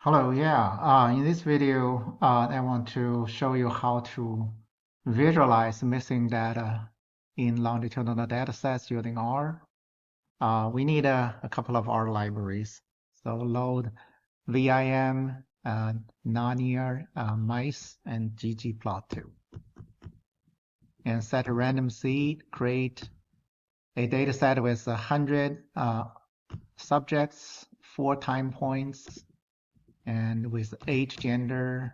Hello, yeah. In this video, I want to show you how to visualize missing data in longitudinal data sets using R. We need a couple of R libraries. So load VIM, naniar, mice, and ggplot2. And set a random seed, create a data set with 100 subjects, 4 time points, and with age, gender,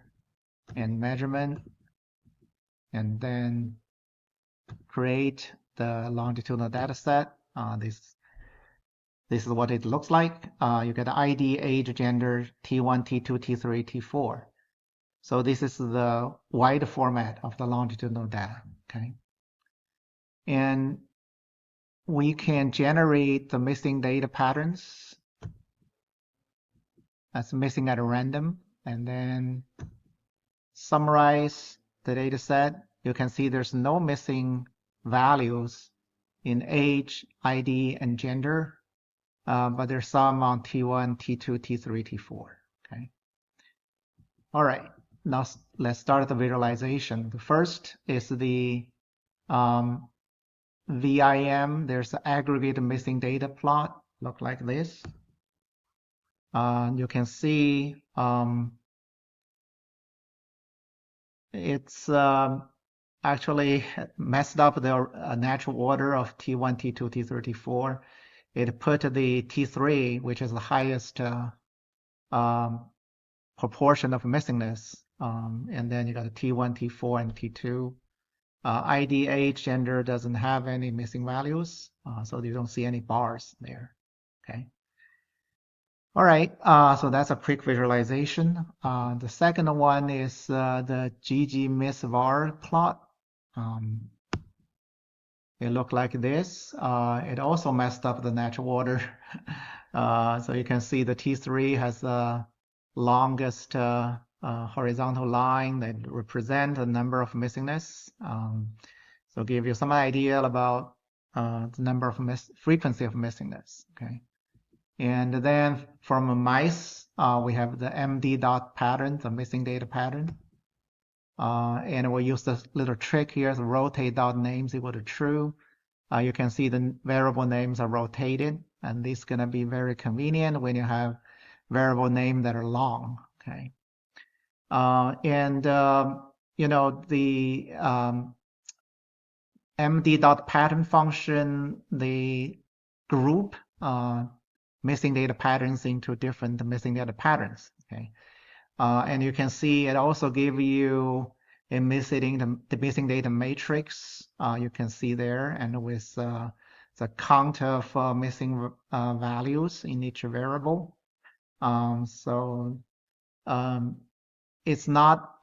and measurement, and then create the longitudinal data set. This is what it looks like. You get ID, age, gender, T1, T2, T3, T4. So this is the wide format of the longitudinal data, okay? And we can generate the missing data patterns that's missing at random, and then summarize the data set. You can see there's no missing values in age, ID, and gender, but there's some on T1, T2, T3, T4. Okay. All right. Now let's start the visualization. The first is the VIM. There's an aggregated missing data plot. Look like this. You can see it's actually messed up the natural order of T1, T2, T3, T4. It put the T3, which is the highest proportion of missingness, and then you got a T1, T4, and T2. ID, age, gender doesn't have any missing values, so you don't see any bars there. Okay. All right, so that's a quick visualization. The second one is the ggmiss_var plot. It looked like this. It also messed up the natural order. So you can see the T3 has the longest horizontal line that represents the number of missingness. So give you some idea about the number of frequency of missingness. Okay. And then from mice, we have the MD dot pattern, the missing data pattern. And we'll use this little trick here, the rotate dot names equal to true. You can see the variable names are rotated, and this is going to be very convenient when you have variable names that are long. Okay. You know, the MD.pattern function, the group missing data patterns into different missing data patterns. Okay. And you can see it also gives you a the missing data matrix. You can see there, and with the count of missing values in each variable. It's not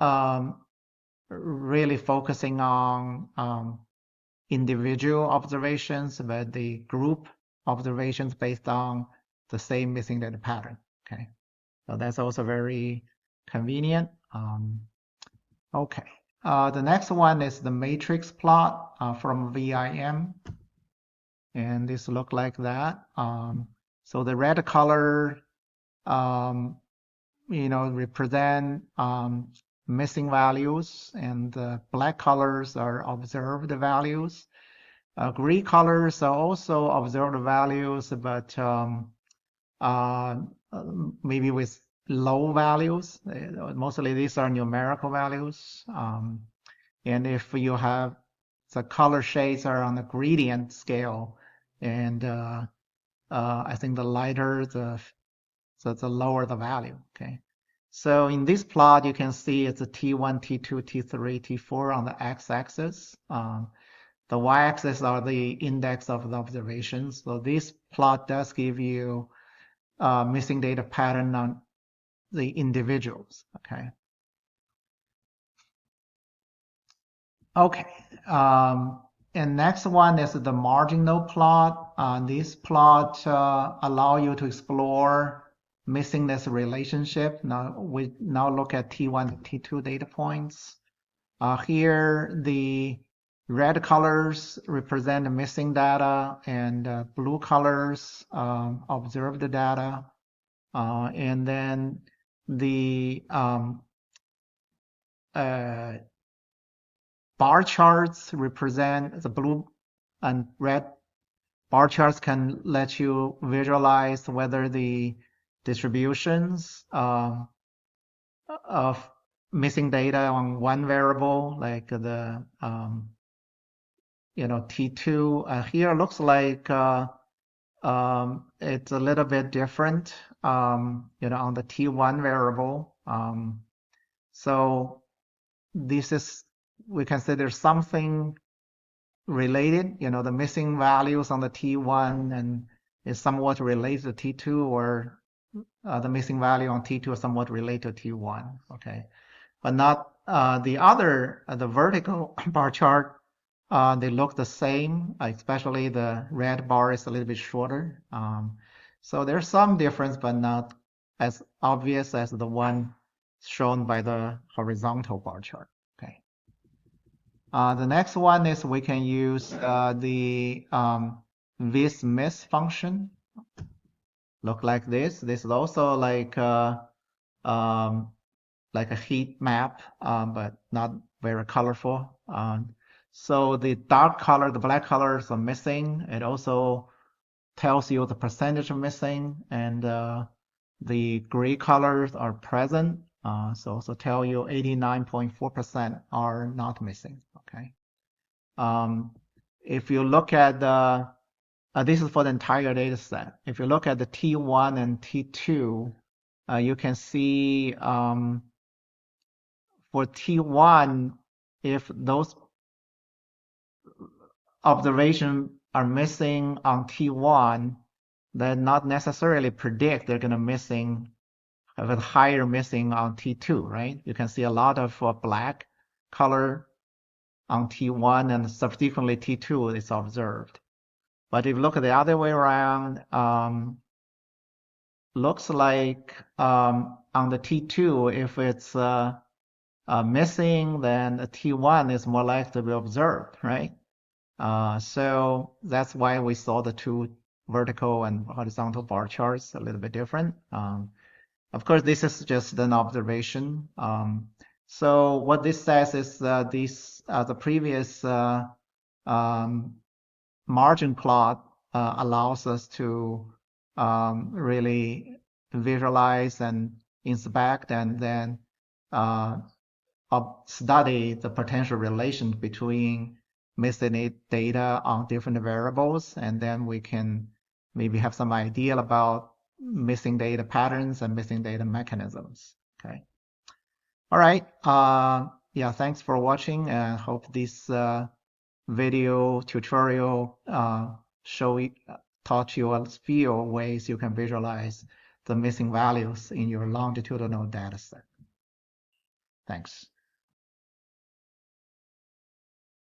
really focusing on individual observations, but the group observations based on the same missing data pattern. Okay, so that's also very convenient. Okay, the next one is the matrix plot from VIM, and this look like that. So the red color, represent missing values, and the black colors are observed values. Green colors are also observed values, but maybe with low values. Mostly these are numerical values. And if you have the color shades are on the gradient scale, and I think the lighter the lower the value. Okay. So in this plot, you can see it's a T1, T2, T3, T4 on the x-axis. The y-axis are the index of the observations. So this plot does give you missing data pattern on the individuals. Okay. Okay. And next one is the marginal plot. This plot allow you to explore missingness relationship. Now we look at T1, T2 data points. Here the red colors represent the missing data, and blue colors observe the data. And then the bar charts represent the blue and red bar charts can let you visualize whether the distributions of missing data on one variable, like the T2 here looks like it's a little bit different, on the T1 variable. So this is, we consider something related, the missing values on the T1 and is somewhat related to T2, or the missing value on T2 is somewhat related to T1, okay? But not the other, the vertical bar chart, they look the same, especially the red bar is a little bit shorter. So there's some difference, but not as obvious as the one shown by the horizontal bar chart. Okay. The next one is we can use the vis-miss function. Look like this. This is also like a heat map, but not very colorful. So the dark color, the black colors are missing. It also tells you the percentage of missing, and the gray colors are present. So also tell you 89.4% are not missing. Okay. If you look at the, this is for the entire data set. If you look at the T1 and T2, you can see for T1, if those observations are missing on T1, then not necessarily predict they're going to missing, have a higher missing on T2, right? You can see a lot of black color on T1 and subsequently T2 is observed. But if you look at the other way around, looks like on the T2, if it's missing, then the T1 is more likely to be observed, right? So that's why we saw the two vertical and horizontal bar charts a little bit different. Of course, this is just an observation. So what this says is the previous margin plot allows us to really visualize and inspect and then study the potential relation between missing data on different variables, and then we can maybe have some idea about missing data patterns and missing data mechanisms. Okay. All right. Yeah, thanks for watching, and hope this video tutorial taught you a few ways you can visualize the missing values in your longitudinal data set. Thanks.